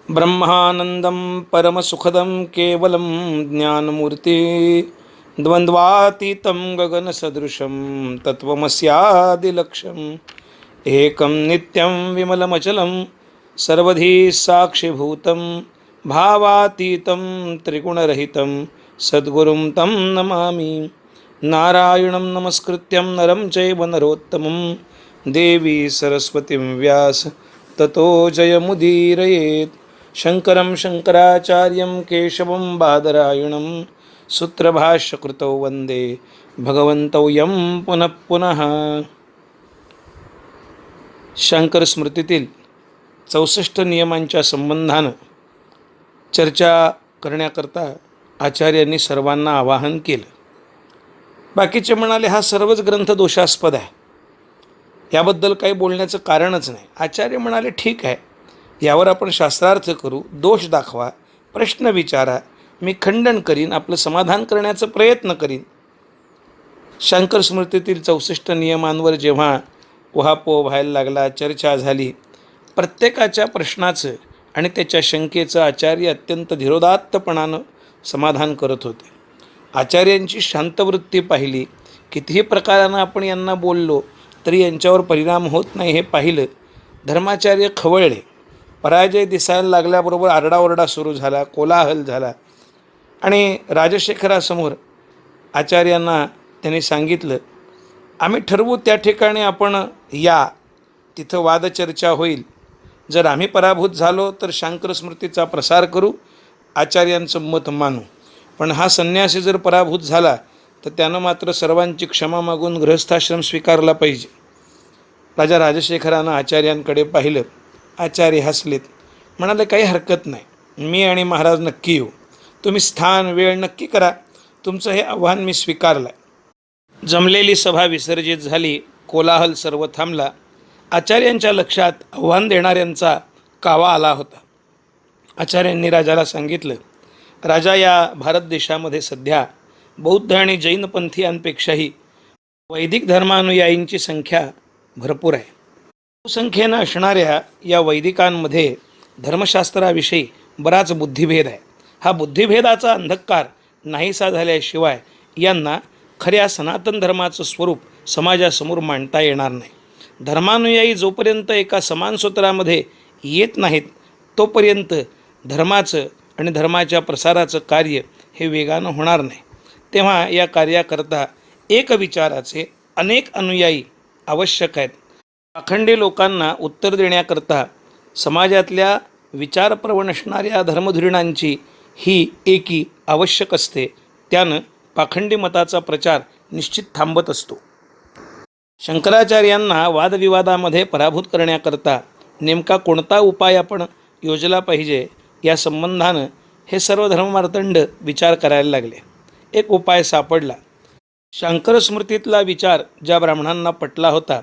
ब्रह्मानंदं परमसुखदं केवलं ज्ञानमूर्ति द्वन्द्वातीतं गगनसदृशं तत्त्वमस्यादिलक्ष्यम् एकं नित्यं विमलमचलं सर्वधी साक्षिभूतं भावातीतं त्रिगुणरहितं सद्गुरुं तं नमामि। नारायणं नमस्कृत्यं नरं चैव नरोत्तमं देवी सरस्वतीं व्यास ततो जयमुदीरयेत्। शंकरं शंकराचार्यं केशवं बादरायणं सूत्रभाष्यकृतौ वंदे भगवन्तौ यं पुनः पुनः। शंकर स्मृतीतील 64 नियमांच्या संबंधानं चर्चा करण्याकरता आचार्यांनी सर्वांना आवाहन केलं. बाकीचे म्हणाले हा सर्वच ग्रंथ दोषास्पद आहे, याबद्दल काही बोलण्याचं कारणच नाही. आचार्य म्हणाले ठीक आहे, यावर आपण शास्त्रार्थ करू, दोष दाखवा, प्रश्न विचारा, मी खंडन करीन, आपलं समाधान करण्याचा प्रयत्न करीन. शंकर स्मृतीतील 64 नियमांवर जेव्हा उहापोह व्हायला लागला, चर्चा झाली, प्रत्येकाच्या प्रश्नाचं आणि त्याच्या शंकेचं आचार्य अत्यंत धीरोदात्तपणानं समाधान करत होते. आचार्यांची शांतवृत्ती पाहिली. कितीही प्रकारानं आपण यांना बोललो तरी यांच्यावर परिणाम होत नाही हे पाहिलं. धर्माचार्य खवळले. पराजय दिसायला लागल्याबरोबर आरडाओरडा सुरू झाला, कोलाहल झाला आणि राजशेखरासमोर आचार्यांना त्यांनी सांगितलं, आम्ही ठरवू त्या ठिकाणी आपण या, तिथं वादचर्चा होईल. जर आम्ही पराभूत झालो तर शांकर स्मृतीचा प्रसार करू, आचार्यांचं मत मानू. पण हा संन्यासी जर पराभूत झाला तर त्यानं मात्र सर्वांची क्षमा मागून गृहस्थाश्रम स्वीकारला पाहिजे. राजा राजशेखरानं आचार्यांकडे पाहिलं. आचार्य हसलेत, म्हणाले काही हरकत नाही, मी आणि महाराज नक्की येऊ. तुम्ही स्थान वेळ नक्की करा, तुमचं हे आव्हान मी स्वीकारलं आहे. जमलेली सभा विसर्जित झाली. कोलाहल सर्व थांबला. आचार्यांच्या लक्षात आव्हान देणाऱ्यांचा कावा आला होता. आचार्यांनी राजाला सांगितलं, राजा, या भारत देशामध्ये सध्या बौद्ध आणि जैन पंथीयांपेक्षाही वैदिक धर्मानुयायींची संख्या भरपूर आहे. बहुसंख्येनं असणाऱ्या या वैदिकांमध्ये धर्मशास्त्राविषयी बराच बुद्धिभेद आहे. हा बुद्धिभेदाचा अंधकार नाहीसा झाल्याशिवाय यांना खऱ्या सनातन धर्माचं स्वरूप समाजासमोर मांडता येणार नाही. धर्मानुयायी जोपर्यंत एका समान सूत्रामध्ये येत नाहीत तोपर्यंत धर्माचं आणि धर्माच्या प्रसाराचं कार्य हे वेगानं होणार नाही. तेव्हा या कार्याकरता एक विचाराचे अनेक अनुयायी आवश्यक आहेत. पाखंडी लोकांना उत्तर देण्याकरता समाजातल्या विचारप्रवण असणाऱ्या धर्मधुरीणांची ही एकी आवश्यक असते. त्यानं पाखंडी मताचा प्रचार निश्चित थांबत असतो. शंकराचार्यांना वादविवादामध्ये पराभूत करण्याकरता नेमका कोणता उपाय आपण योजला पाहिजे या संबंधानं हे सर्व धर्ममार्तंड विचार करायला लागले. एक उपाय सापडला. शंकर स्मृतीतला विचार ज्या ब्राह्मणांना पटला होता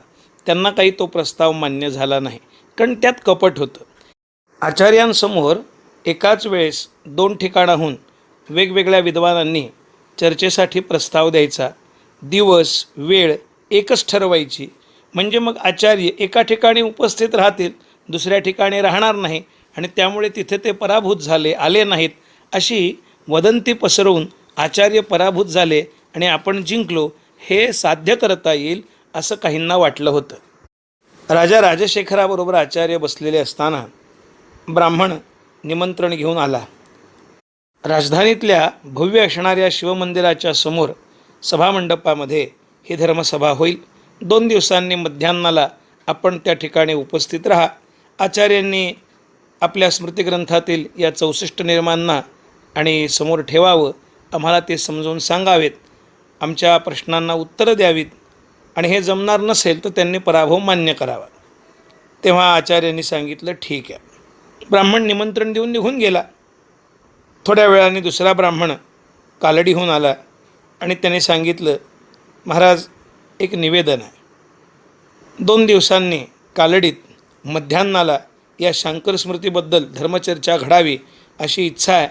त्यांना काही तो प्रस्ताव मान्य झाला नाही, कारण त्यात कपट होतं. आचार्यांसमोर एकाच वेळेस 2 ठिकाणाहून वेगवेगळ्या विद्वानांनी चर्चेसाठी प्रस्ताव द्यायचा. दिवस वेळ एकच ठरवायची, म्हणजे मग आचार्य एका ठिकाणी उपस्थित राहतील, दुसऱ्या ठिकाणी राहणार नाही आणि त्यामुळे तिथे ते पराभूत झाले, आले नाहीत अशी वदंती पसरवून आचार्य पराभूत झाले आणि आपण जिंकलो हे साध्य करता येईल असं काहींना वाटलं होतं. राजा राजशेखराबरोबर आचार्य बसलेले असताना ब्राह्मण निमंत्रण घेऊन आला. राजधानीतल्या भव्य असणाऱ्या शिवमंदिराच्या समोर सभामंडपामध्ये ही धर्मसभा होईल. 2 दिवसांनी मध्यान्नाला आपण त्या ठिकाणी उपस्थित राहा. आचार्यांनी आपल्या स्मृतिग्रंथातील या 64 नियमांना आणि समोर ठेवावं, आम्हाला ते समजून सांगावेत, आमच्या प्रश्नांना उत्तरं द्यावीत आणि हे जमणार नसेल तर त्यांनी पराभव मान्य करावा. तेव्हा आचार्यांनी सांगितलं ठीक आहे. ब्राह्मण निमंत्रण देऊन निघून गेला. थोड्या वेळाने दुसरा ब्राह्मण कालडीहून आला आणि त्याने सांगितलं, महाराज एक निवेदन आहे. 2 दिवसांनी कालडीत मध्यान्नाला या शंकर स्मृतीबद्दल धर्मचर्चा घडावी अशी इच्छा आहे.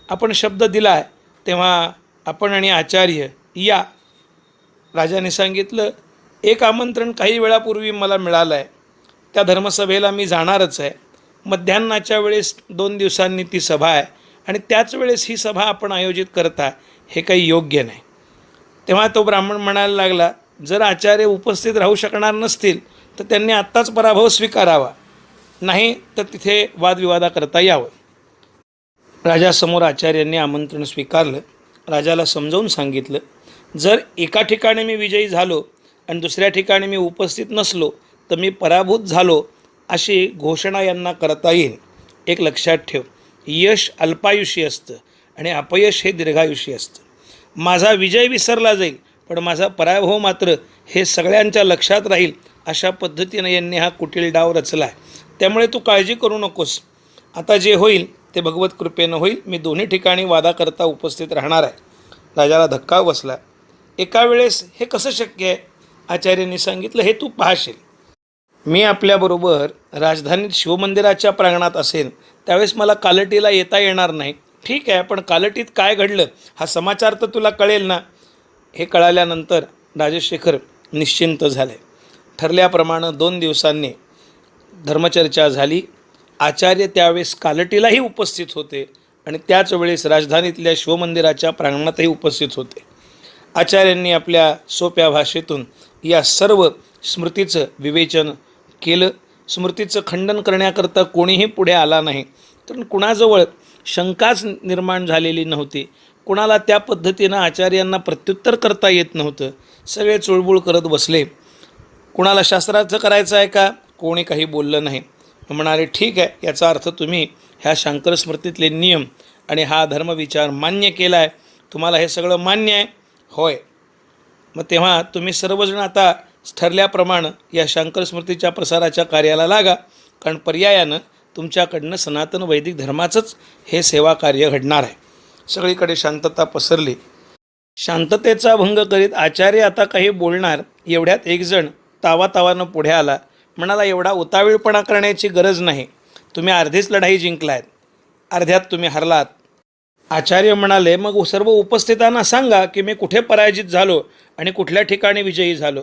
आपण शब्द दिला आहे तेव्हा आपण आणि आचार्य या. राजाने सांगितलं, एक आमंत्रण काही वेळापूर्वी मला मिळालं आहे, त्या धर्मसभेला मी जाणारच आहे. मध्यान्नाच्या वेळेस 2 दिवसांनी ती सभा आहे आणि त्याच वेळेस ही सभा आपण आयोजित करता, हे काही योग्य नाही. तेव्हा तो ब्राह्मण म्हणायला लागला, जर आचार्य उपस्थित राहू शकणार नसतील तर त्यांनी आत्ताच पराभव स्वीकारावा, नाही तर तिथे वादविवादा करता यावं. राजासमोर आचार्यांनी आमंत्रण स्वीकारलं. राजाला समजावून सांगितलं, जर एका ठिकाणी मी विजयी झालो आणि दुसऱ्या ठिकाणी मी उपस्थित नसलो तर मी पराभूत झालो अशी घोषणा यांना करता येईल. एक लक्षात ठेव, यश अल्पायुषी असतं आणि अपयश हे दीर्घायुषी असतं. माझा विजय विसरला जाईल पण माझा पराभव मात्र हे सगळ्यांच्या लक्षात राहील, अशा पद्धतीनं यांनी हा कुटील डाव रचला आहे. त्यामुळे तू काळजी करू नकोस, आता जे होईल ते भगवत कृपेनं होईल. मी दोन्ही ठिकाणी वादाकरता उपस्थित राहणार आहे. राजाला धक्का बसला. एका वेळेस हे कसं शक्य आहे? आचार्यांनी सांगितलं, हे तू पाहशील. मी आपल्याबरोबर राजधानीत शिवमंदिराच्या प्रांगणात असेल त्यावेळेस मला कालटीला येता येणार नाही. ठीक आहे, पण कालटीत काय घडलं हा समाचार तर तुला कळेल ना. हे कळाल्यानंतर राजशेखर निश्चिंत झाले. ठरल्याप्रमाणे 2 दिवसांनी धर्मचर्चा झाली. आचार्य त्यावेळेस कालटीलाही उपस्थित होते आणि त्याच वेळेस राजधानीतल्या शिवमंदिराच्या प्रांगणातही उपस्थित होते. आचार्यांनी आपल्या सोप्या भाषेतून या सर्व स्मृतीचं विवेचन केलं. स्मृतीचं खंडन करण्याकरता कोणीही पुढे आला नाही, कारण कुणाजवळ शंकाच निर्माण झालेली नव्हती. कुणाला त्या पद्धतीनं आचार्यांना प्रत्युत्तर करता येत नव्हतं. सगळे चुळबुळ करत बसले. कुणाला शास्त्राचं करायचं आहे का? कोणी काही बोललं नाही. म्हणाले, ठीक आहे, याचा अर्थ तुम्ही ह्या शांकर स्मृतीतले नियम आणि हा धर्मविचार मान्य केला आहे. तुम्हाला हे सगळं मान्य आहे? होय. मग तेव्हा तुम्ही सर्वजण आता ठरल्याप्रमाणे या शांकर स्मृतीच्या प्रसाराच्या कार्याला लागा, कारण पर्यायानं तुमच्याकडनं सनातन वैदिक धर्माचंच हे सेवा कार्य घडणार आहे. सगळीकडे शांतता पसरली. शांततेचा भंग करीत आचार्य आता काही बोलणार एवढ्यात एक जण तावातावानं पुढे आला. म्हणाला, एवढा उतावीळपणा करण्याची गरज नाही. तुम्ही अर्धीच लढाई जिंकलात, अर्ध्यात तुम्ही हरलात. आचार्य म्हणाले, मग सर्व उपस्थितांना सांगा की मी कुठे पराजित झालो आणि कुठल्या ठिकाणी विजयी झालो.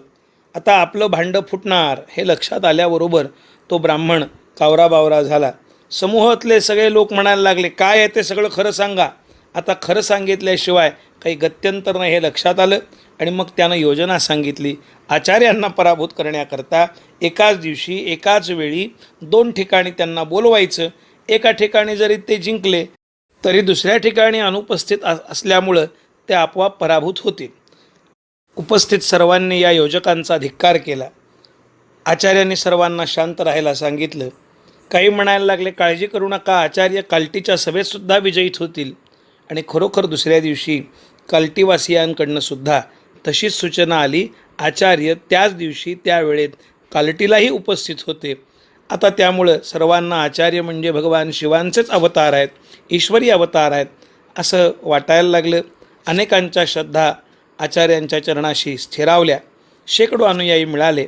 आता आपलं भांडं फुटणार हे लक्षात आल्याबरोबर तो ब्राह्मण कावराबावरा झाला. समूहातले सगळे लोक म्हणायला लागले, काय आहे ते सगळं खरं सांगा. आता खरं सांगितल्याशिवाय काही गत्यंतर नाही हे लक्षात आलं आणि मग त्यानं योजना सांगितली. आचार्यांना पराभूत करण्याकरता एकाच दिवशी एकाच वेळी 2 ठिकाणी त्यांना बोलवायचं. एका ठिकाणी जरी ते जिंकले तरी दुसऱ्या ठिकाणी अनुपस्थित असल्यामुळं ते आपोआप पराभूत होतील. उपस्थित सर्वांनी या योजकांचा धिक्कार केला. आचार्यांनी सर्वांना शांत राहायला सांगितलं. काही म्हणायला लागले, काळजी करू नका, आचार्य कालटीच्या सभेतसुद्धा विजयीत होतील. आणि खरोखर दुसऱ्या दिवशी कालटीवासियांकडनं सुद्धा तशीच सूचना आली. आचार्य त्याच दिवशी त्या वेळेत कालटीलाही उपस्थित होते. आता त्यामुळं सर्वांना आचार्य म्हणजे भगवान शिवांचेच अवतार आहेत, ईश्वरी अवतार आहेत असं वाटायला लागलं. अनेकांच्या श्रद्धा आचार्यांच्या चरणाशी स्थिरावल्या. शेकडो अनुयायी मिळाले.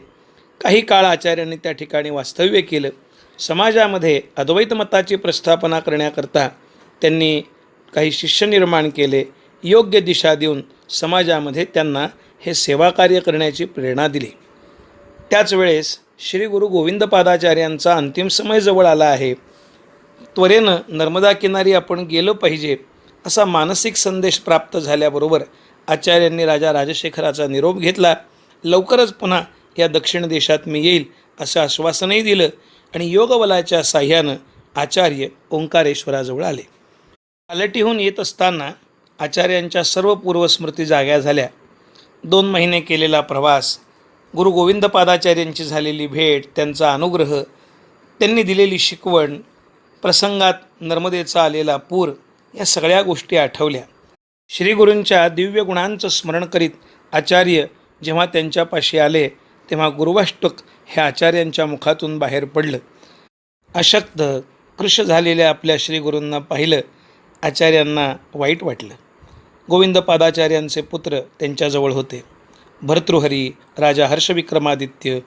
काही काळ आचार्यांनी त्या ठिकाणी वास्तव्य केलं. समाजामध्ये अद्वैत मताची प्रस्थापना करण्याकरता त्यांनी काही शिष्य निर्माण केले. योग्य दिशा देऊन समाजामध्ये त्यांना हे सेवाकार्य करण्याची प्रेरणा दिली. त्याच वेळेस श्री गुरु गोविंदपादाचार्यांचा अंतिम समय जवळ आला आहे. त्वरेनं नर्मदा किनारी आपण गेलं पाहिजे असा मानसिक संदेश प्राप्त झाल्याबरोबर आचार्यांनी राजा राजशेखराचा निरोप घेतला. लवकरच पुन्हा या दक्षिण देशात मी येईल असं आश्वासनही दिलं आणि योगबलाच्या साह्यानं आचार्य ओंकारेश्वराजवळ आले. कालटीहून येत असताना आचार्यांच्या सर्व पूर्वस्मृती जाग्या झाल्या. 2 महिने केलेला प्रवास, गुरु गोविंदपादाचार्यांची झालेली भेट, त्यांचा अनुग्रह, त्यांनी दिलेली शिकवण, प्रसंगात नर्मदेचा आलेला पूर, या सगळ्या गोष्टी आठवल्या. श्रीगुरूंच्या दिव्य गुणांचं स्मरण करीत आचार्य जेव्हा त्यांच्यापाशी आले तेव्हा गुरुवाष्टक हे आचार्यांच्या मुखातून बाहेर पडलं. अशक्त कृश झालेल्या आपल्या श्रीगुरूंना पाहिलं. आचार्यांना वाईट वाटलं. गोविंदपादाचार्यांचे पुत्र त्यांच्याजवळ होते. भर्तृहरी, राजा हर्षविक्रमादित्य,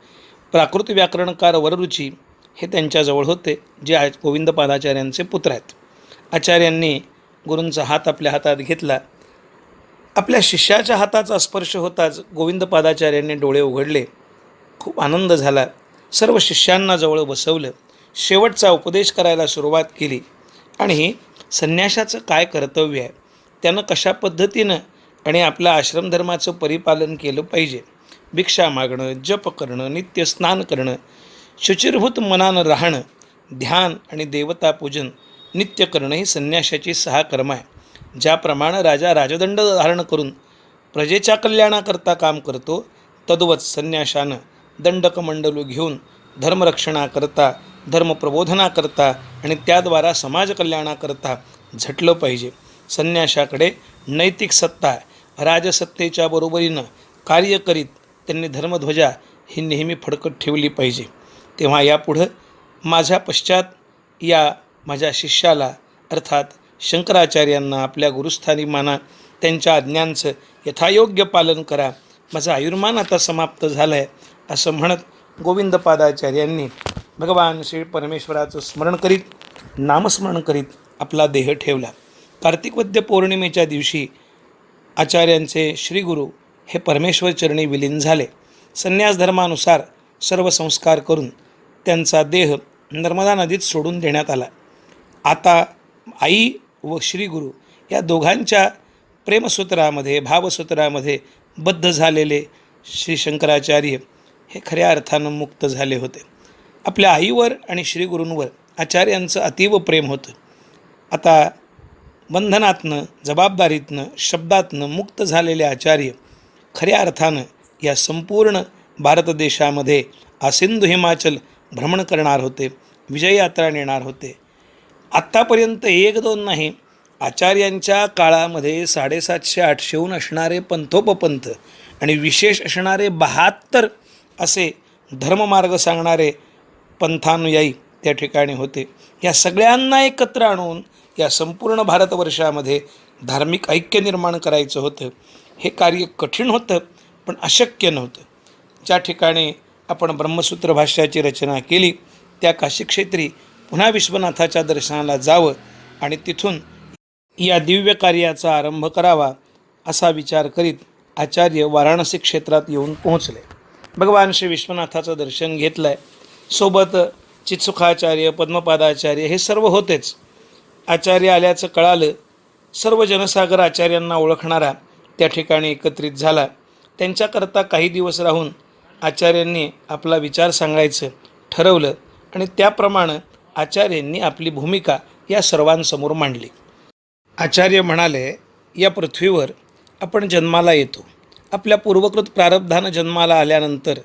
प्राकृत व्याकरणकार वररुची हे त्यांच्याजवळ होते, जे गोविंदपादाचार्यांचे पुत्र आहेत. आचार्यांनी गुरूंचा हात आपल्या हातात घेतला. आपल्या शिष्याच्या हाताचा स्पर्श होताच गोविंदपादाचार्यांनी डोळे उघडले. खूप आनंद झाला. सर्व शिष्यांना जवळ बसवलं. शेवटचा उपदेश करायला सुरुवात केली. आणि संन्याशाचं काय कर्तव्य आहे, त्यानं कशा पद्धतीनं आणि आपल्या आश्रमधर्माचं परिपालन केलं पाहिजे, भिक्षा मागणं, जप करणं, नित्य स्नान करणं, शुचिर्भूत मनानं राहणं, ध्यान आणि देवतापूजन नित्य करणं ही संन्याशाची 6 कर्म आहे. ज्याप्रमाणे राजा राजदंड धारण करून प्रजेच्या कल्याणाकरता काम करतो, तद्वत संन्याशानं दंडकमंडलू घेऊन धर्मरक्षणाकरता, धर्मप्रबोधनाकरता आणि त्याद्वारा समाजकल्याणाकरता झटलं पाहिजे. संन्याशाकडे नैतिक सत्ता आहे. राजसत्तेच्या बरोबरीनं कार्य करीत त्यांनी धर्मध्वजा ही नेहमी फडकत ठेवली पाहिजे. तेव्हा यापुढं माझ्या पश्चात या माझ्या शिष्याला अर्थात शंकराचार्यांना आपल्या गुरुस्थानी माना, त्यांच्या आज्ञांचं यथायोग्य पालन करा. माझं आयुर्मान आता समाप्त झालं आहे असं म्हणत गोविंदपादाचार्यांनी भगवान श्री परमेश्वराचं स्मरण करीत, नामस्मरण करीत आपला देह ठेवला. कार्तिक वद्य पौर्णिमेच्या दिवशी आचार्यांचे श्रीगुरू हे परमेश्वरचरणी विलीन झाले. संन्यास धर्मानुसार सर्व संस्कार करून त्यांचा देह नर्मदा नदीत सोडून देण्यात आला. आता आई व श्रीगुरू या दोघांच्या प्रेमसूत्रामध्ये, भावसूत्रामध्ये बद्ध झालेले श्री शंकराचार्य हे खऱ्या अर्थानं मुक्त झाले होते. आपल्या आईवर आणि श्रीगुरूंवर आचार्यांचं अतीव प्रेम होतं. आता बंधनातनं, जबाबदारीतनं, शब्दातनं मुक्त झालेले आचार्य खऱ्या अर्थानं या संपूर्ण भारत देशामध्ये आसिंधु हिमाचल भ्रमण करणार होते, विजययात्रा नेणार होते. आत्तापर्यंत 1-2 नाही, आचार्यांच्या काळामध्ये 750-800हून असणारे पंथोपपंथ आणि विशेष असणारे 72 असे धर्ममार्ग सांगणारे पंथानुयायी त्या ठिकाणी होते. या सगळ्यांना एकत्र आणून या संपूर्ण भारतवर्षामध्ये धार्मिक ऐक्य निर्माण करायचं होतं. हे कार्य कठीण होतं, पण अशक्य नव्हतं. ज्या ठिकाणी आपण ब्रह्मसूत्र भाष्याची रचना केली त्या काशीक्षेत्री पुन्हा विश्वनाथाच्या दर्शनाला जावं आणि तिथून या दिव्य कार्याचा आरंभ करावा असा विचार करीत आचार्य वाराणसी क्षेत्रात येऊन पोहोचले. भगवान श्री विश्वनाथाचं दर्शन घेतलं आहे. सोबत चित्सुखाचार्य, पद्मपादाचार्य हे सर्व होतेच. आचार्य आल्याचं कळालं. सर्व जनसागर आचार्यांना ओळखणारा त्या ठिकाणी एकत्रित झाला. त्यांच्याकरता काही दिवस राहून आचार्यांनी आपला विचार सांगायचं ठरवलं आणि त्याप्रमाणे आचार्यांनी आपली भूमिका या सर्वांसमोर मांडली. आचार्य म्हणाले, या पृथ्वीवर आपण जन्माला येतो. आपल्या पूर्वकृत प्रारब्धानं जन्माला आल्यानंतर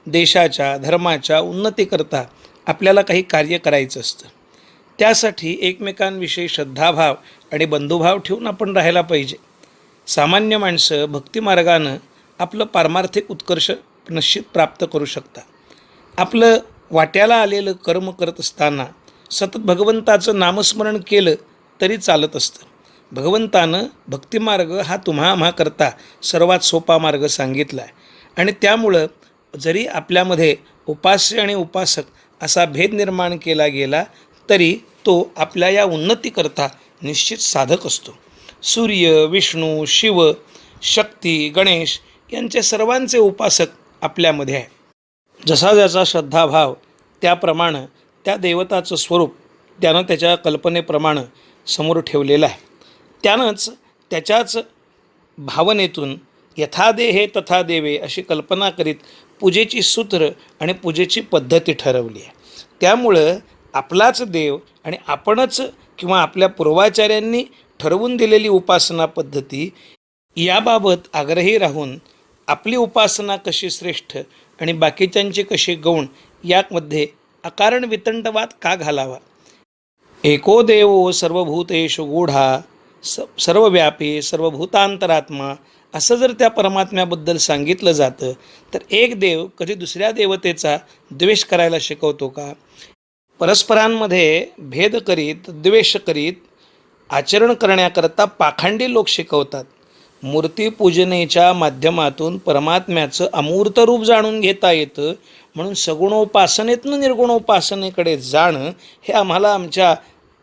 देशाच्या, धर्माच्या उन्नतीकरता आपल्याला काही कार्य करायचं असतं. त्यासाठी एकमेकांविषयी श्रद्धाभाव आणि बंधुभाव ठेवून आपण राहायला पाहिजे. सामान्य माणसं भक्तिमार्गानं आपलं पारमार्थिक उत्कर्ष निश्चित प्राप्त करू शकतात. आपलं वाट्याला आलेलं कर्म करत असताना सतत भगवंताचं नामस्मरण केलं तरी चालत असतं. भगवंतानं भक्तिमार्ग हा तुम्हा करता सर्वात सोपा मार्ग सांगितला आहे आणि त्यामुळं जरी आपल्यामध्ये उपास्य आणि उपासक असा भेद निर्माण केला गेला तरी तो आपल्या या उन्नतीकरता निश्चित साधक असतो. सूर्य, विष्णू, शिव, शक्ती, गणेश यांचे सर्वांचे उपासक आपल्यामध्ये आहे. जसा ज्याचा श्रद्धाभाव त्याप्रमाणे त्या देवताचं स्वरूप त्यानं त्याच्या कल्पनेप्रमाणे समोर ठेवलेलं आहे. त्यानंच त्याच्याच भावनेतून यथा देहे तथा देवे अशी कल्पना करीत पूजेची सूत्र आणि पूजेची पद्धती ठरवली आहे. त्यामुळं आपलाच देव आणि आपणच किंवा आपल्या पूर्वाचार्यांनी ठरवून दिलेली उपासना पद्धती याबाबत आग्रही राहून आपली उपासना कशी श्रेष्ठ आणि बाकीच्यांची कशी गौण यामध्ये अकारण वितंडवाद का घालावा. एको देवो सर्वभूतेषु गूढा सर्वव्यापी सर्वभूतांतरात्मा असं जर त्या परमात्म्याबद्दल सांगितलं जातं तर एक देव कधी दुसऱ्या देवतेचा द्वेष करायला शिकवतो का. परस्परांमध्ये भेद करीत, द्वेष करीत आचरण करण्याकरता पाखंडी लोक शिकवतात. मूर्तीपूजनेच्या माध्यमातून परमात्म्याचं अमूर्त रूप जाणून घेता येतं म्हणून सगुणोपासनेतनं निर्गुणोपासनेकडे जाणं हे आम्हाला आमच्या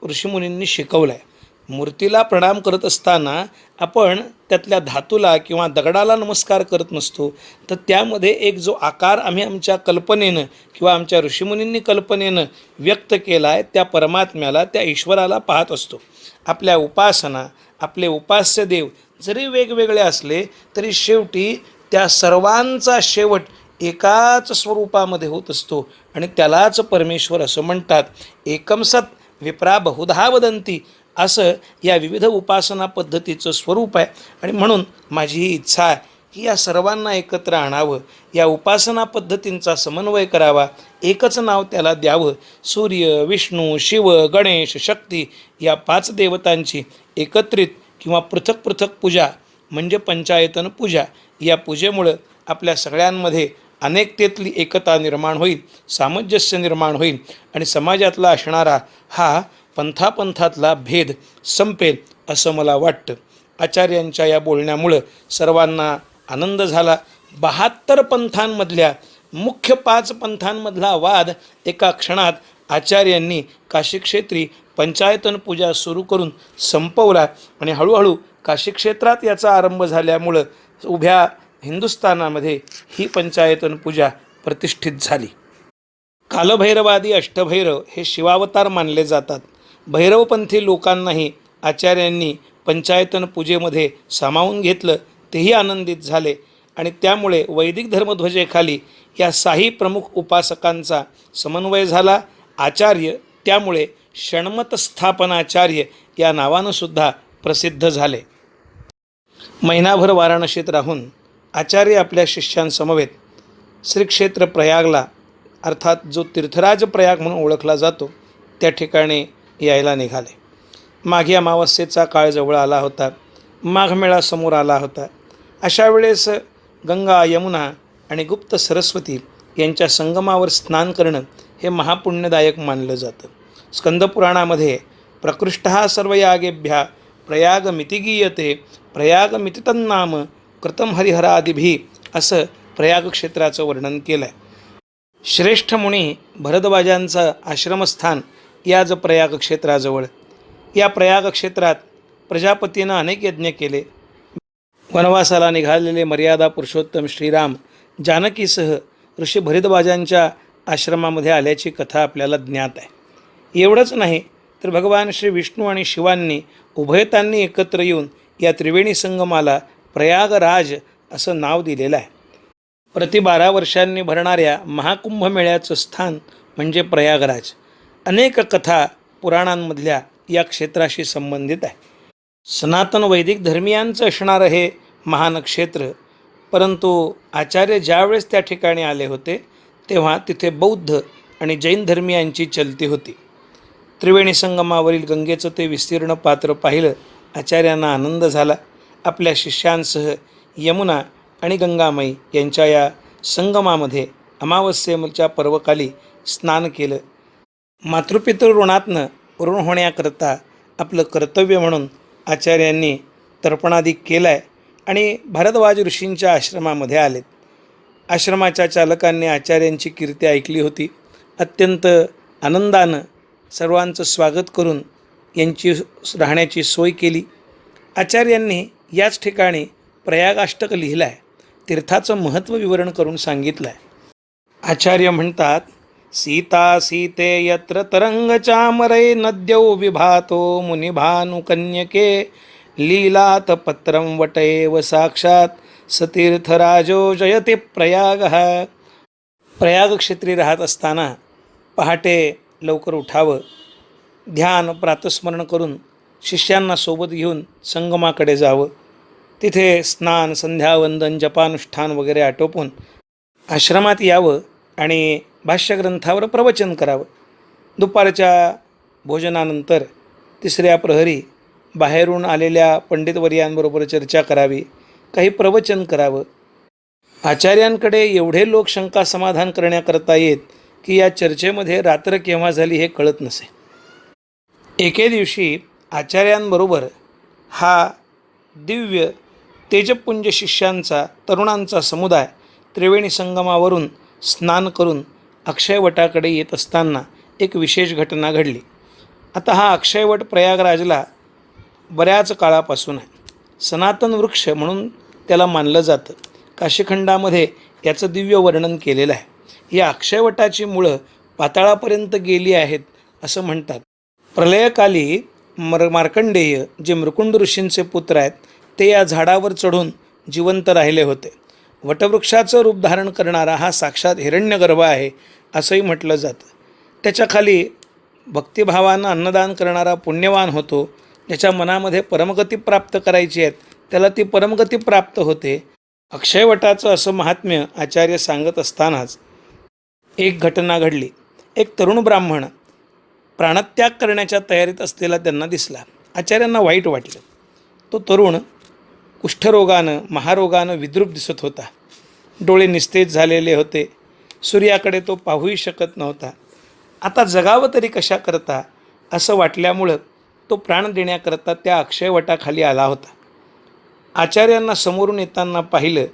ऋषीमुनींनी शिकवलं आहे. मूर्तीला प्रणाम करत असताना आपण त्यातल्या धातूला किंवा दगडाला नमस्कार करत नसतो, तर त्यामध्ये एक जो आकार आम्ही आमच्या कल्पनेनं किंवा आमच्या ऋषीमुनींनी कल्पनेनं व्यक्त केला आहे, त्या परमात्म्याला, त्या ईश्वराला पाहत असतो. आपल्या उपासना, आपले उपास्य देव जरी वेगवेगळे असले तरी शेवटी त्या सर्वांचा शेवट एकाच स्वरूपामध्ये होत असतो आणि त्यालाच परमेश्वर असं म्हणतात. एकम सत विप्रा बहुधा वदंती, असं या विविध उपासना पद्धतीचं स्वरूप आहे. आणि म्हणून माझी ही इच्छा आहे की या सर्वांना एकत्र आणावं, या उपासना पद्धतींचा समन्वय करावा, एकच नाव त्याला द्यावं. सूर्य, विष्णू, शिव, गणेश, शक्ती या 5 देवतांची एकत्रित किंवा पृथक पृथक पूजा म्हणजे पंचायतन पूजा. या पूजेमुळं आपल्या सगळ्यांमध्ये अनेकतेतली एकता निर्माण होईल, सामंजस्य निर्माण होईल आणि समाजातला असणारा हा पंथापंथातला भेद संपेल असं मला वाटतं. आचार्यांच्या या बोलण्यामुळं सर्वांना आनंद झाला. 72 पंथांमधल्या मुख्य 5 पंथांमधला वाद एका क्षणात आचार्यांनी काशीक्षेत्री पंचायतन पूजा सुरू करून संपवला आणि हळूहळू काशीक्षेत्रात याचा आरंभ झाल्यामुळं उभ्या हिंदुस्थानामध्ये ही पंचायतन पूजा प्रतिष्ठित झाली. कालभैरवादी अष्टभैरव हे शिवावतार मानले जातात. भैरवपंथी लोकांनाही आचार्यांनी पंचायतन पूजेमध्ये सामावून घेतलं, तेही आनंदित झाले आणि त्यामुळे वैदिक धर्मध्वजेखाली या 6 प्रमुख उपासकांचा समन्वय झाला. आचार्य त्यामुळे षण्मत स्थापनाचार्य या नावानंसुद्धा प्रसिद्ध झाले. महिनाभर वाराणसीत राहून आचार्य आपल्या शिष्यांसमवेत श्रीक्षेत्र प्रयागला, अर्थात जो तीर्थराज प्रयाग म्हणून ओळखला जातो, त्या ठिकाणी यायला निघाले. माघी अमावस्येचा काळ जवळ आला होता. माघमेळा समोर आला होता. अशा वेळेस गंगा, यमुना आणि गुप्त सरस्वती यांच्या संगमावर स्नान करणं हे महापुण्यदायक मानलं जातं. स्कंदपुराणामध्ये प्रकृष्टः सर्वयागेभ्यः प्रयागमिति गीयते प्रयागमिति तन्नाम कृतं हरिहरादिभी असं प्रयाग क्षेत्राचं वर्णन केलं आहे. श्रेष्ठ मुनी भरद्वाजांचं आश्रमस्थान याच प्रयाग क्षेत्राजवळ. या प्रयाग क्षेत्रात प्रजापतीनं अनेक यज्ञ केले. वनवासाला निघालेले मर्यादा पुरुषोत्तम श्रीराम जानकीसह ऋषी भरद्वाजांच्या आश्रमामध्ये आल्याची कथा आपल्याला ज्ञात आहे. एवढंच नाही तर भगवान श्री विष्णू आणि शिवांनी उभयतांनी एकत्र येऊन या त्रिवेणी संगमाला प्रयागराज असं नाव दिलेलं आहे. प्रति 12 वर्षांनी भरणाऱ्या महाकुंभमेळ्याचं स्थान म्हणजे प्रयागराज. अनेक कथा पुराणांमधल्या या क्षेत्राशी संबंधित आहे. सनातन वैदिक धर्मियांचं असणारं हे महान क्षेत्र, परंतु आचार्य ज्यावेळेस त्या ठिकाणी आले होते तेव्हा तिथे बौद्ध आणि जैन धर्मियांची चलती होती. त्रिवेणी संगमावरील गंगेचं ते विस्तीर्ण पात्र पाहिलं. आचार्यांना आनंद झाला. आपल्या शिष्यांसह यमुना आणि गंगामाई यांच्या या संगमामध्ये अमावस्येच्या पर्वकाली स्नान केलं. मातृपितृ ऋणातनं ऋण होण्याकरता आपलं कर्तव्य म्हणून आचार्यांनी तर्पणादी केला आहे आणि भारद्वाज ऋषींच्या आश्रमामध्ये आलेत. आश्रमाच्या चालकांनी आचार्यांची कीर्ती ऐकली होती. अत्यंत आनंदानं सर्वांचं स्वागत करून यांची राहण्याची सोय केली. आचार्यांनी याच ठिकाणी प्रयागाष्टक लिहिलं आहे. तीर्थाचं महत्त्व विवरण करून सांगितलं आहे. आचार्य म्हणतात, सीता सीते यत्र तरंग चामरे नद्यौ विभातो मुनिभानुकन्यके लीलात पत्रं वटैव साक्षात सतीर्थराजो जयते प्रयागः. प्रयाग क्षेत्री राहत असताना पहाटे लवकर उठावं, ध्यान प्रातस्मरण करून शिष्यांना सोबत घेऊन संगमाकडे जावं, तिथे स्नान, संध्यावंदन, जपानुष्ठान वगैरे आटोपून आश्रमात यावं आणि भाष्यग्रंथावर प्रवचन करावं. दुपारच्या भोजनानंतर 3ऱ्या प्रहरी बाहेरून आलेल्या पंडितवर्यांबरोबर चर्चा करावी, काही प्रवचन करावं. आचार्यांकडे एवढे लोक शंका समाधान करण्याकरता येत की या चर्चेमध्ये रात्र केव्हा झाली हे कळत नसे. एके दिवशी आचार्यांबरोबर हा दिव्य तेजपुंज शिष्यांचा, तरुणांचा समुदाय त्रिवेणी संगमावरून स्नान करून अक्षयवटाकडे येत असताना एक विशेष घटना घडली. आता हा अक्षयवट प्रयागराजला बऱ्याच काळापासून आहे. सनातन वृक्ष म्हणून त्याला मानलं जातं. काशीखंडामध्ये याचं दिव्य वर्णन केलेलं आहे. या अक्षयवटाची मुळं पाताळापर्यंत गेली आहेत असं म्हणतात. प्रलयकाली मार्कंडेय जे मृकुंड ऋषींचे पुत्र आहेत ते या झाडावर चढून जिवंत राहिले होते. वटवृक्षाचं रूप धारण करणारा हा साक्षात हिरण्यगर्भ आहे असंही म्हटलं जातं. त्याच्या खाली भक्तिभावानं अन्नदान करणारा पुण्यवान होतो. ज्याच्या मनामध्ये परमगती प्राप्त करायची आहेत त्याला ती परमगती प्राप्त होते. अक्षयवटाचं असं महात्म्य आचार्य सांगत असतानाच एक घटना घडली. एक तरुण ब्राह्मण प्राणत्याग करण्याच्या तयारीत असलेला त्यांना दिसला. आचार्यांना वाईट वाटलं. तो तरुण कुष्ठरोगानं महारोगानं विद्रूप दिसत होता. डोळे निस्तेज झालेले होते. सूर्याकडे तो पाहूही शकत नव्हता. आता जगावं तरी कशा करता असं वाटल्यामुळं तो प्राण देण्याकरता त्या अक्षयवटाखाली आला होता. आचार्यांना समोरून येताना पाहिलं.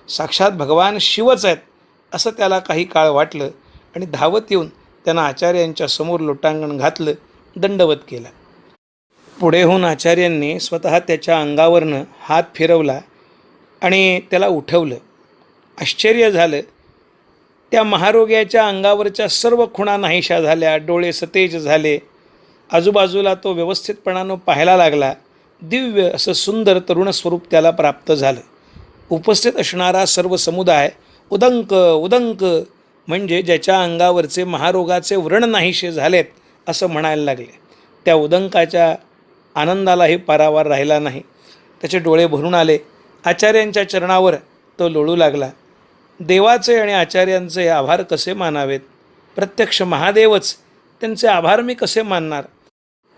साक्षात भगवान शिवच आहेत असं त्याला काही काळ वाटलं आणि धावत येऊन त्यांना आचार्यांच्या समोर लोटांगण घातलं, दंडवत केला. पुढे होऊन आचार्यांनी स्वतः त्याच्या अंगावरनं हात फिरवला आणि त्याला उठवलं. आश्चर्य झालं. त्या महारोग्याच्या अंगावरच्या सर्व खुणा नाहीशा झाल्या. डोळे सतेज झाले. आजूबाजूला तो व्यवस्थितपणानं पाहायला लागला. दिव्य असं सुंदर तरुण स्वरूप त्याला प्राप्त झालं. उपस्थित असणारा सर्व समुदाय उदंक उदंक म्हणजे ज्याच्या अंगावरचे महारोगाचे व्रण नाहीसे झालेत असं म्हणायला लागले. त्या उदंकाच्या आनंदालाही पारावार राहिला नाही. त्याचे डोळे भरून आले. आचार्यांच्या चरणावर तो लोळू लागला. देवाचे आणि आचार्यांचे आभार कसे मानावेत? प्रत्यक्ष महादेवच, त्यांचे आभार मी कसे मानणार?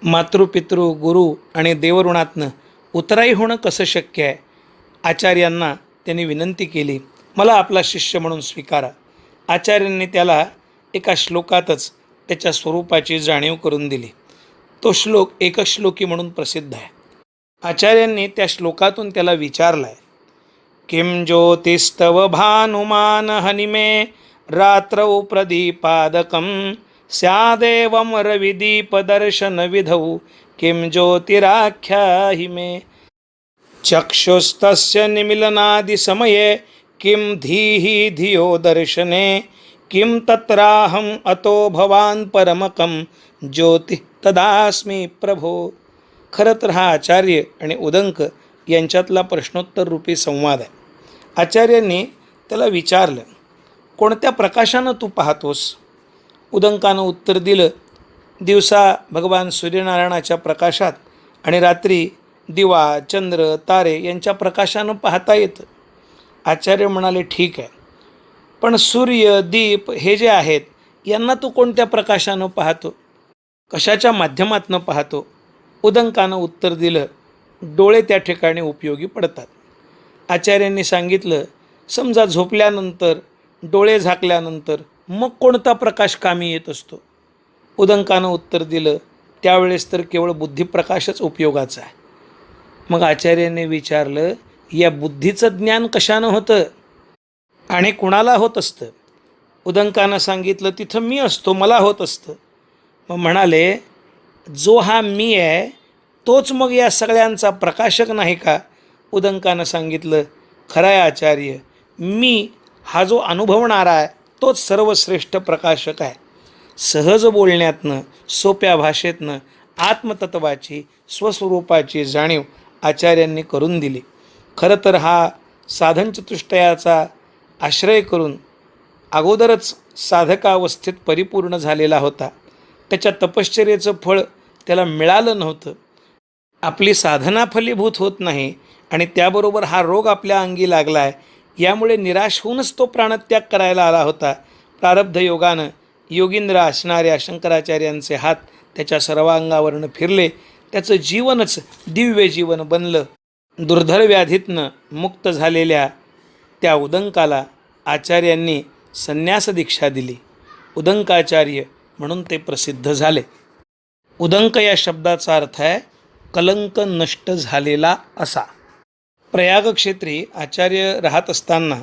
मातृपितृ गुरु आणि देवऋणातनं उतराई होणं कसं शक्य आहे? आचार्यांना त्यांनी विनंती केली, मला आपला शिष्य म्हणून स्वीकारा. आचार्यांनी त्याला एका श्लोकातच त्याच्या स्वरूपाची जाणीव करून दिली. तो श्लोक एकश्लोकी म्हणून प्रसिद्ध आहे. आचार्यांनी त्या श्लोकातून त्याला विचारलं आहे, किं ज्योतिस्तव भानुमान हनिमे रात्रौ प्रदीपादकं स्यादेवं रविदीपदर्शनविधौ किं ज्योतिराख्याहि मे चक्षुस्तस्य निमीलनादिसमये किं धीहि धियो दर्शने किं तत्राहम् अतो भवान् परमकं ज्योति तदास्मि प्रभो. खरं तर हा आचार्य आणि उदंक यांच्यातला प्रश्नोत्तर रूपी संवाद आहे. आचार्यांनी त्याला विचारलं, कोणत्या प्रकाशानं तू पाहतोस? उदंकानं उत्तर दिलं, दिवसा भगवान सूर्यनारायणाच्या प्रकाशात आणि रात्री दिवा चंद्र तारे यांच्या प्रकाशानं पाहता येतं. आचार्य म्हणाले, ठीक आहे, पण सूर्य दीप हे जे आहेत यांना तू कोणत्या प्रकाशानं पाहतो? कशाच्या माध्यमातनं पाहतो? उदंकानं उत्तर दिलं, डोळे त्या ठिकाणी उपयोगी पडतात. आचार्यांनी सांगितलं, समजा झोपल्यानंतर डोळे झाकल्यानंतर मग कोणता प्रकाश कामी येत असतो? उदंकानं उत्तर दिलं, त्यावेळेस तर केवळ बुद्धिप्रकाशच उपयोगाचा आहे. मग आचार्यांनी विचारलं, या बुद्धीचं ज्ञान कशानं होतं आणि कुणाला होत असतं? उदंकानं सांगितलं, तिथं मी असतो, मला होत असतं. मग म्हणाले, जो हा मी आहे तोच मग या सगळ्यांचा प्रकाशक नाही का? उदंकानं सांगितलं, खरं आहे आचार्य, मी हा जो अनुभवणारा आहे तोच सर्वश्रेष्ठ प्रकाशक आहे. सहज बोलण्यातनं सोप्या भाषेतनं आत्मतत्वाची स्वस्वरूपाची जाणीव आचार्यांनी करून दिली. खरं तर हा साधनचतुष्टयाचा आश्रय करून अगोदरच साधकावस्थेत परिपूर्ण झालेला होता. त्याच्या तपश्चर्येचं फळ त्याला मिळालं नव्हतं. आपली साधना फलीभूत होत नाही आणि त्याबरोबर हा रोग आपल्या अंगी लागला आहे. यामुळे निराश होऊनच तो प्राणत्याग करायला आला होता. प्रारब्ध योगानं योगींद्र असणाऱ्या शंकराचार्यांचे हात त्याच्या सर्वांगावरनं फिरले. त्याचं जीवनच दिव्य जीवन बनलं. दुर्धर व्याधीतनं मुक्त झालेल्या त्या उदंकाला आचार्यांनी संन्यास दीक्षा दिली. उदंकाचार्य म्हणून ते प्रसिद्ध झाले. उदंक या शब्दाचा अर्थ आहे कलंक नष्ट झालेला असा. प्रयाग क्षेत्री आचार्य राहत असताना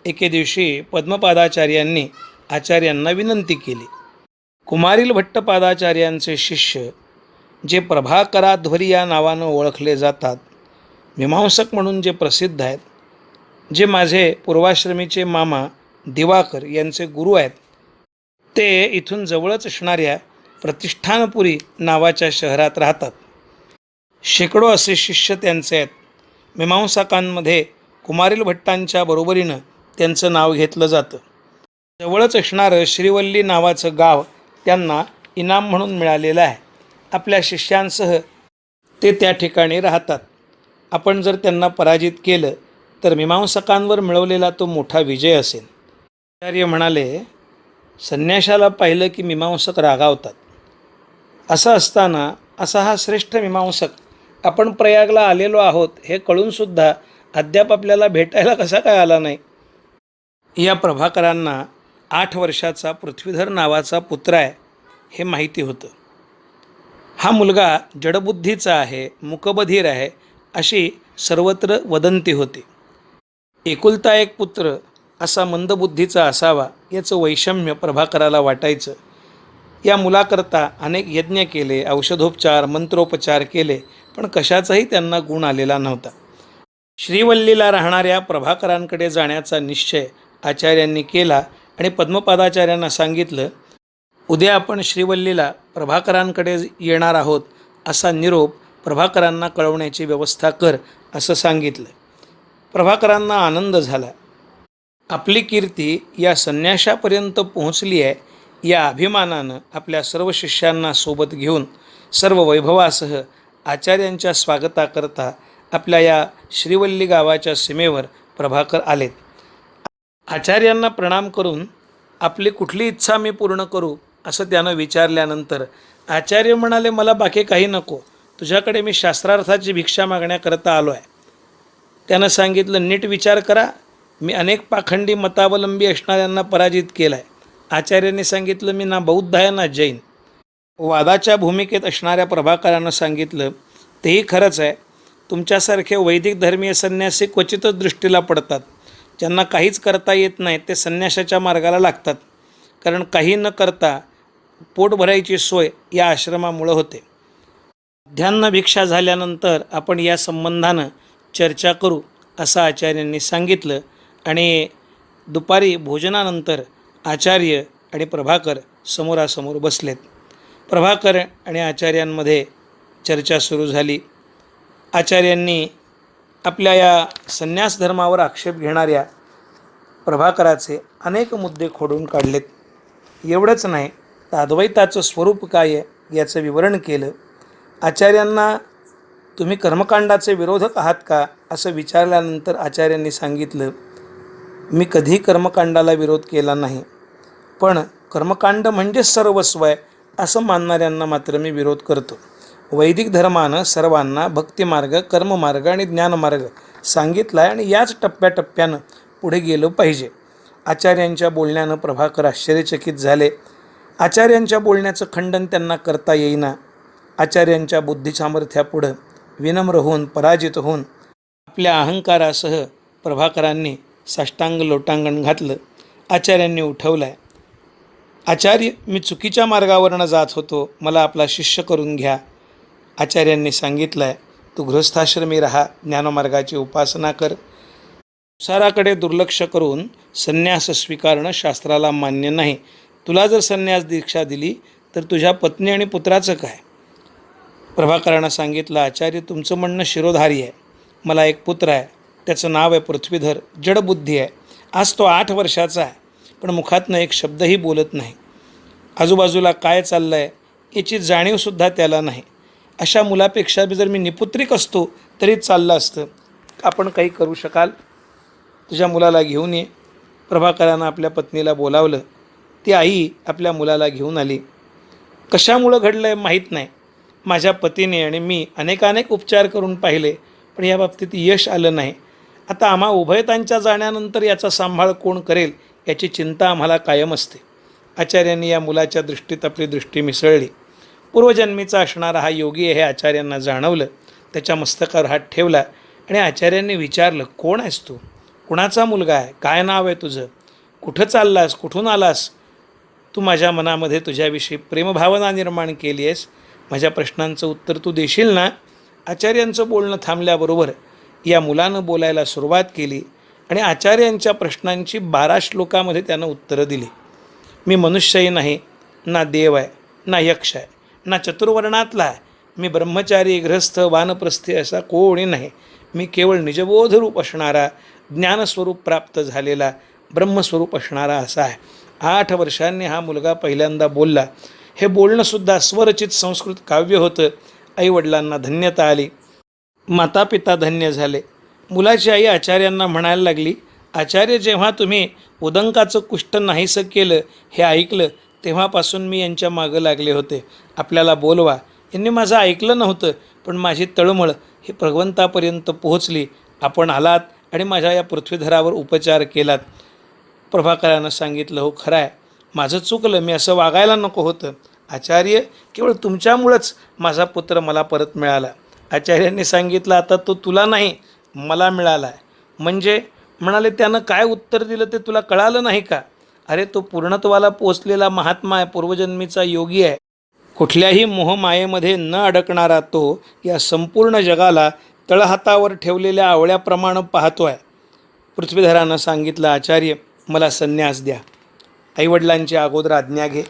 एके दिवशी पद्मपादाचार्यांनी आचार्यांना विनंती केली. कुमारील भट्टपादाचार्यांचे शिष्य जे प्रभाकराध्वरी या नावानं ओळखले जातात, मीमांसक म्हणून जे प्रसिद्ध आहेत, जे माझे पूर्वाश्रमीचे मामा दिवाकर यांचे गुरु आहेत, ते इथून जवळच असणाऱ्या प्रतिष्ठानपुरी नावाच्या शहरात राहतात. शेकडो असे शिष्य त्यांचे आहेत. मीमांसकांमध्ये कुमारील भट्टांच्या बरोबरीनं त्यांचं नाव घेतलं जातं. जवळच असणारं श्रीवल्ली नावाचं गाव त्यांना इनाम म्हणून मिळालेलं आहे. आपल्या शिष्यांसह ते त्या ठिकाणी राहतात. आपण जर त्यांना पराजित केलं तर मीमांसकांवर मिळवलेला तो मोठा विजय असेल. आचार्य म्हणाले, संन्याशाला पाहिलं की मीमांसक रागावतात. असं असताना असा हा श्रेष्ठ मीमांसक आपण प्रयागला आलेलो आहोत हे कळूनसुद्धा अद्याप आपल्याला भेटायला कसा काय आला नाही. या प्रभाकरांना 8 वर्षाचा पृथ्वीधर नावाचा पुत्र आहे हे माहिती होतं. हा मुलगा जडबुद्धीचा आहे, मुकबधीर आहे अशी सर्वत्र वदंती होती. एकुलता एक पुत्र असा मंदबुद्धीचा असावा याचं वैषम्य प्रभाकराला वाटायचं. या मुलाकरता अनेक यज्ञ केले, औषधोपचार, मंत्रोपचार केले, पण कशाचाही त्यांना गुण आलेला नव्हता. श्रीवल्लीला राहणाऱ्या प्रभाकरांकडे जाण्याचा निश्चय आचार्यांनी केला आणि पद्मपादाचार्यांना सांगितलं, उद्या आपण श्रीवल्लीला प्रभाकरांकडे येणार आहोत असा निरोप प्रभाकरांना कळवण्याची व्यवस्था कर असं सांगितलं. प्रभाकरांना आनंद झाला. आपली कीर्ती या संन्याशापर्यंत पोहोचली आहे या अभिमानानं आपल्या सर्व शिष्यांना सोबत घेऊन सर्व वैभवासह आचार्यांच्या स्वागताकरता आपल्या या श्रीवल्ली गावाच्या सीमेवर प्रभाकर आलेत. आचार्यांना प्रणाम करून आपली कुठली इच्छा मी पूर्ण करू असं त्यानं विचारल्यानंतर आचार्य म्हणाले, मला बाकी काही नको, तुझ्याकडे मी शास्त्रार्थाची भिक्षा मागण्याकरता आलो आहे. त्यानं सांगितलं, नीट विचार करा, मी अनेक पाखंडी मतावलंबी असणाऱ्यांना पराजित केला आहे. आचार्यांनी सांगितलं, मी ना बौद्ध आहे ना जैन. वादाच्या भूमिकेत असणाऱ्या प्रभाकरांना सांगितलं, तेही खरंच आहे, तुमच्यासारखे वैदिक धर्मीय संन्यासी क्वचितच दृष्टीला पडतात. ज्यांना काहीच करता येत नाही ते संन्यासाच्या मार्गाला लागतात, कारण काही न करता पोट भरायची सोय या आश्रमामुळं होते. मध्यान्ह भिक्षा झाल्यानंतर आपण या संबंधानं चर्चा करू असं आचार्यांनी सांगितलं आणि दुपारी भोजनानंतर आचार्य आणि प्रभाकर समोरासमोर बसलेत. प्रभाकर आणि आचार्यांमध्ये चर्चा सुरू झाली. आचार्यांनी आपल्या या संन्यास धर्मावर आक्षेप घेणाऱ्या प्रभाकराचे अनेक मुद्दे खोडून काढलेत. एवढंच नाही तर अद्वैताचं स्वरूप काय आहे याचं विवरण केलं. आचार्यांना तुम्ही कर्मकांडाचे विरोधक आहात का असं विचारल्यानंतर आचार्यांनी सांगितलं, मी कधी कर्मकांडाला विरोध केला नाही, पण कर्मकांड म्हणजेच सर्वस्व आहे असं मानणाऱ्यांना मात्र मी विरोध करतो. वैदिक धर्मानं सर्वांना भक्तिमार्ग, कर्ममार्ग आणि ज्ञानमार्ग सांगितला आहे आणि याच टप्प्याटप्प्यानं पुढे गेलं पाहिजे. आचार्यांच्या बोलण्यानं प्रभाकर आश्चर्यचकित झाले. आचार्यांच्या बोलण्याचं खंडन त्यांना करता येईना. आचार्यांच्या बुद्धिसामर्थ्यापुढं विनम्र होऊन, पराजित होऊन आपल्या अहंकारासह प्रभाकरांनी साष्टांग लोटांगण घातलं. आचार्यांनी उठवलं आहे, आचार्य, मी चुकीच्या मार्गावरनं जात होतो, मला आपला शिष्य करून घ्या. आचार्यांनी सांगितलं आहे, तू गृहस्थाश्रमी राहा, ज्ञानमार्गाची उपासना कर. संसाराकडे दुर्लक्ष करून संन्यास स्वीकारणं शास्त्राला मान्य नाही. तुला जर संन्यास दीक्षा दिली तर तुझ्या पत्नी आणि पुत्राचं काय? प्रभाकरांना सांगितलं, आचार्य, तुमचं म्हणणं शिरोधारी आहे. मला एक पुत्र आहे, त्याचं नाव आहे पृथ्वीधर, जडबुद्धी आहे. आज तो 8 वर्षाचा आहे, पण मुखातनं एक शब्दही बोलत नाही. आजूबाजूला काय चाललं आहे याची जाणीवसुद्धा त्याला नाही. अशा मुलापेक्षा जर मी निपुत्रिक असतो तरीच चाललं असतं. आपण काही करू शकाल? तुझ्या मुलाला घेऊन ये. प्रभाकरांना आपल्या पत्नीला बोलावलं. ती आई आपल्या मुलाला घेऊन आली. कशामुळं घडलं आहे माहीत नाही. माझ्या पतीने आणि मी अनेकानेक उपचार करून पाहिले, पण या बाबतीत यश आलं नाही. आता आम्हा उभयतांच्या जाण्यानंतर याचा सांभाळ कोण करेल याची चिंता आम्हाला कायम असते. आचार्यांनी या मुलाच्या दृष्टीत आपली दृष्टी मिसळली. पूर्वजन्मीचा असणारा हा योगी हे आचार्यांना जाणवलं. त्याच्या मस्तकावर हात ठेवला आणि आचार्यांनी विचारलं, कोण आहेस तू? कुणाचा मुलगा आहे? काय नाव आहे तुझं? कुठं चाललास? कुठून आलास? तू माझ्या मनामध्ये तुझ्याविषयी प्रेमभावना निर्माण केली आहेस माझ्या प्रश्नांचं उत्तर तू देशील ना? आचार्यांचं बोलणं थांबल्याबरोबर या मुलानं बोलायला सुरुवात केली आणि आचार्यांच्या प्रश्नांची 12 श्लोकामध्ये त्यानं उत्तरं दिली. मी मनुष्यही नाही, ना देव आहे, ना यक्ष आहे, ना चतुर्वर्णातला आहे. मी ब्रह्मचारी, गृहस्थ, वानप्रस्थी असा कोणी नाही. मी केवळ निजबोधरूप असणारा, ज्ञानस्वरूप प्राप्त झालेला, ब्रह्मस्वरूप असणारा असा आहे. 8 वर्षांनी हा मुलगा पहिल्यांदा बोलला. हे बोलणंसुद्धा स्वरचित संस्कृत काव्य होतं. आईवडिलांना धन्यता आली, मातापिता धन्य झाले. मुलाची आई आचार्यांना म्हणायला लागली, आचार्य, जेव्हा तुम्ही उदंकाचं कुष्ठ नाहीसं केलं हे ऐकलं तेव्हापासून मी यांच्या मागं लागले होते. आपल्याला बोलवा. यांनी माझं ऐकलं नव्हतं, पण माझी तळमळ ही भगवंतापर्यंत पोहोचली. आपण आलात आणि माझ्या या पृथ्वीधरावर उपचार केलात. प्रभाकरानं सांगितलं, हो खरं आहे, माझं चुकलं, मी असं वागायला नको होतं. आचार्य, केवळ तुमच्यामुळंच माझा पुत्र मला परत मिळाला. आचार्यांनी सांगितलं, आता तो तुला नाही मला मिळाला आहे. म्हणजे म्हणाले, त्यानं काय उत्तर दिलं ते तुला कळालं नाही का? अरे, तो पूर्णत्वाला पोचलेला महात्मा आहे, पूर्वजन्मीचा योगी आहे. कुठल्याही मोहमायेमध्ये न अडकणारा तो या संपूर्ण जगाला तळहातावर ठेवलेल्या आवळ्याप्रमाणे पाहतो आहे. पृथ्वीधरानं सांगितलं, आचार्य, मला संन्यास द्या. आईवडिलांची अगोदर आज्ञा घे.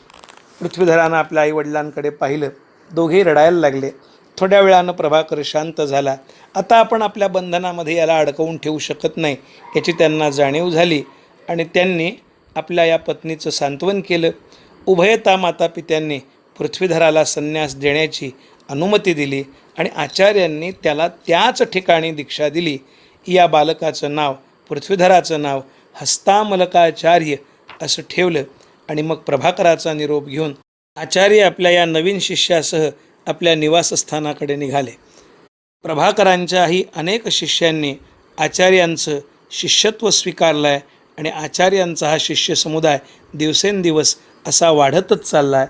पृथ्वीधरानं आपल्या आईवडिलांकडे पाहिलं. दोघेही रडायला लागले. थोड्या वेळानं प्रभाकर शांत झाला. आता आपण आपल्या बंधनामध्ये याला अडकवून ठेवू शकत नाही याची त्यांना जाणीव झाली आणि त्यांनी आपल्या या पत्नीचं सांत्वन केलं. उभयता मातापित्यांनी पृथ्वीधराला संन्यास देण्याची अनुमती दिली आणि आचार्यांनी त्याला त्याच ठिकाणी दीक्षा दिली. या बालकाचं नाव, पृथ्वीधराचं नाव हस्तामलकाचार्य असं ठेवलं आणि मग प्रभाकराचा निरोप घेऊन आचार्य आपल्या या नवीन शिष्यासह आपल्या निवासस्थानाकडे निघाले. प्रभाकरांच्याही अनेक शिष्यांनी आचार्यांचं शिष्यत्व स्वीकारलं आहे आणि आचार्यांचा हा शिष्य समुदाय दिवसेंदिवस असा वाढतच चालला आहे.